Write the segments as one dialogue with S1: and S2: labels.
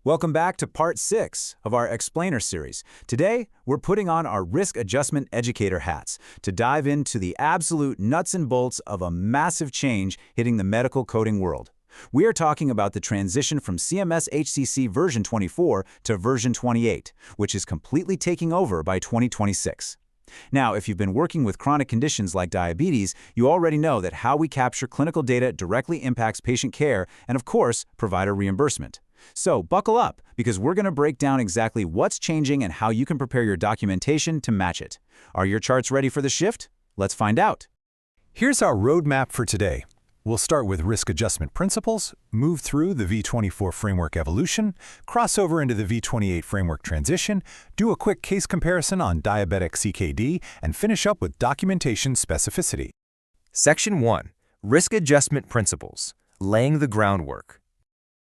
S1: Welcome back to part 6 of our Explainer series. Today, we're putting on our risk adjustment educator hats to dive into the absolute nuts and bolts of a massive change hitting the medical coding world. We are talking about the transition from CMS-HCC version 24 to version 28, which is completely taking over by 2026. Now, if you've been working with chronic conditions like diabetes, you already know that how we capture clinical data directly impacts patient care and, of course, provider reimbursement. So buckle up, because we're going to break down exactly what's changing and how you can prepare your documentation to match it. Are your charts ready for the shift? Let's find out.
S2: Here's our roadmap for today. We'll start with risk adjustment principles, move through the V24 framework evolution, cross over into the V28 framework transition, do a quick case comparison on diabetic CKD, and finish up with documentation specificity.
S3: Section 1. Risk Adjustment Principles. Laying the groundwork.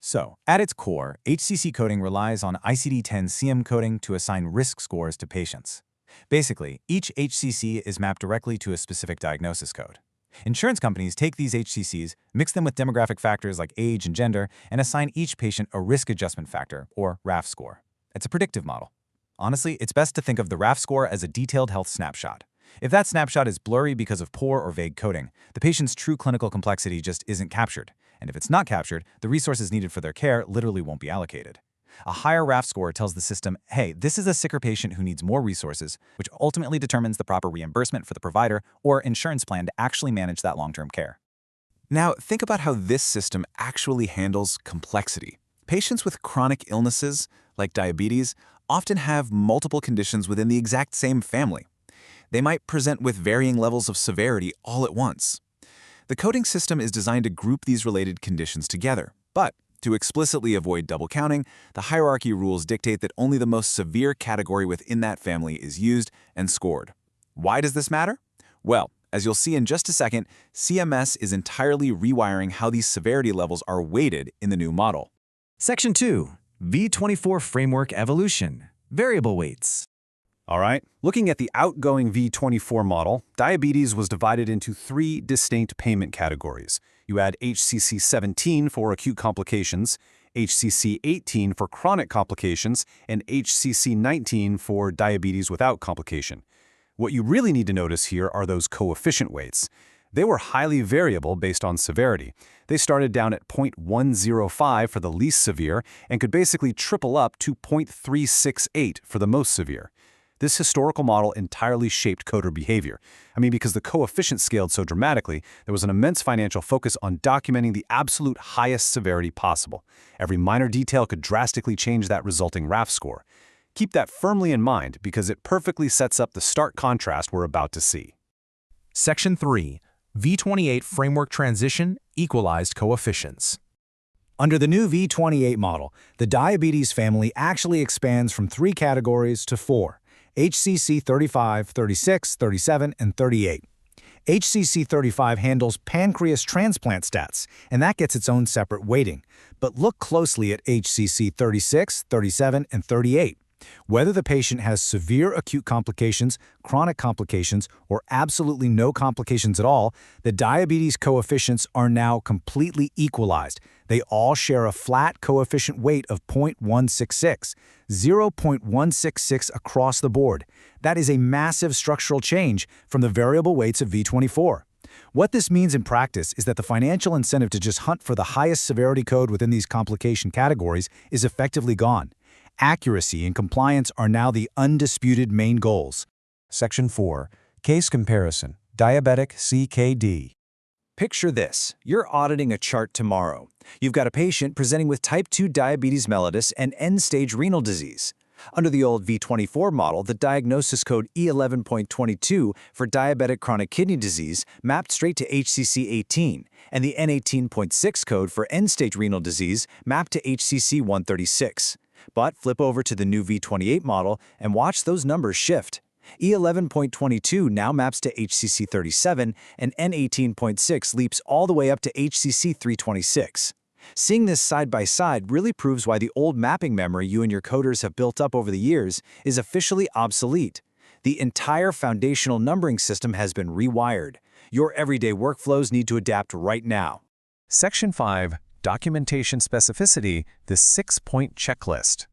S4: So, at its core, HCC coding relies on ICD-10 CM coding to assign risk scores to patients. Basically, each HCC is mapped directly to a specific diagnosis code. Insurance companies take these HCCs, mix them with demographic factors like age and gender, and assign each patient a risk adjustment factor, or RAF score. It's a predictive model. Honestly, it's best to think of the RAF score as a detailed health snapshot. If that snapshot is blurry because of poor or vague coding, the patient's true clinical complexity just isn't captured. And if it's not captured, the resources needed for their care literally won't be allocated. A higher RAF score tells the system, hey, this is a sicker patient who needs more resources, which ultimately determines the proper reimbursement for the provider or insurance plan to actually manage that long-term care.
S5: Now, think about how this system actually handles complexity. Patients with chronic illnesses, like diabetes, often have multiple conditions within the exact same family. They might present with varying levels of severity all at once. The coding system is designed to group these related conditions together, but to explicitly avoid double counting, the hierarchy rules dictate that only the most severe category within that family is used and scored. Why does this matter? Well, as you'll see in just a second, CMS is entirely rewiring how these severity levels are weighted in the new model.
S3: Section 2. V24 Framework Evolution. Variable weights.
S2: All right, looking at the outgoing V24 model, diabetes was divided into 3 distinct payment categories. You had HCC 17 for acute complications, HCC 18 for chronic complications, and HCC 19 for diabetes without complication. What you really need to notice here are those coefficient weights. They were highly variable based on severity. They started down at 0.105 for the least severe and could basically triple up to 0.368 for the most severe. This historical model entirely shaped coder behavior. Because the coefficient scaled so dramatically, there was an immense financial focus on documenting the absolute highest severity possible. Every minor detail could drastically change that resulting RAF score. Keep that firmly in mind because it perfectly sets up the stark contrast we're about to see.
S3: Section 3. V28 Framework Transition. Equalized Coefficients.
S4: Under the new V28 model, the diabetes family actually expands from 3 categories to 4. HCC 35, 36, 37, and 38. HCC 35 handles pancreas transplant stats, and that gets its own separate weighting. But look closely at HCC 36, 37, and 38. Whether the patient has severe acute complications, chronic complications, or absolutely no complications at all, the diabetes coefficients are now completely equalized. They all share a flat coefficient weight of 0.166, 0.166 across the board. That is a massive structural change from the variable weights of V24. What this means in practice is that the financial incentive to just hunt for the highest severity code within these complication categories is effectively gone. Accuracy and compliance are now the undisputed main goals.
S6: Section 4. Case Comparison. Diabetic CKD.
S1: Picture this. You're auditing a chart tomorrow. You've got a patient presenting with type 2 diabetes mellitus and end-stage renal disease. Under the old V24 model, the diagnosis code E11.22 for diabetic chronic kidney disease mapped straight to HCC 18, and the N18.6 code for end-stage renal disease mapped to HCC 136. But flip over to the new V28 model and watch those numbers shift. E11.22 now maps to HCC 37, and N18.6 leaps all the way up to HCC 326. Seeing this side by side really proves why the old mapping memory you and your coders have built up over the years is officially obsolete. The entire foundational numbering system has been rewired. Your everyday workflows need to adapt right now.
S6: Section 5.
S2: documentation specificity, the 6-point checklist.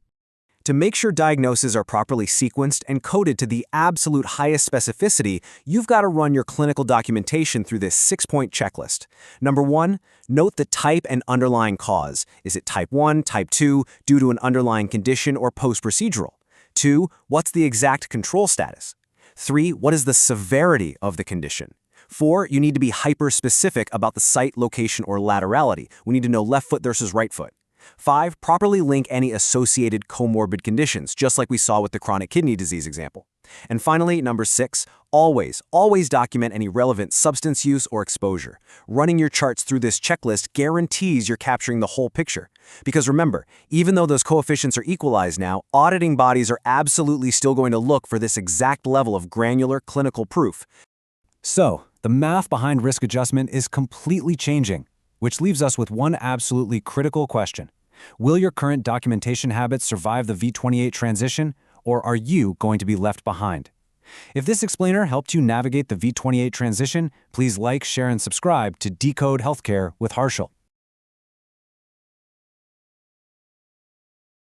S7: To make sure diagnoses are properly sequenced and coded to the absolute highest specificity, you've got to run your clinical documentation through this 6-point checklist. Number 1, note the type and underlying cause. Is it type 1, type 2, due to an underlying condition, or post-procedural? 2, what's the exact control status? 3, what is the severity of the condition? 4, you need to be hyper-specific about the site, location, or laterality. We need to know left foot versus right foot. 5, properly link any associated comorbid conditions, just like we saw with the chronic kidney disease example. And finally, number 6, always document any relevant substance use or exposure. Running your charts through this checklist guarantees you're capturing the whole picture. Because remember, even though those coefficients are equalized now, auditing bodies are absolutely still going to look for this exact level of granular clinical proof.
S4: So, the math behind risk adjustment is completely changing, which leaves us with one absolutely critical question. Will your current documentation habits survive the V28 transition, or are you going to be left behind? If this explainer helped you navigate the V28 transition, please like, share, and subscribe to Decode Healthcare with Harshal.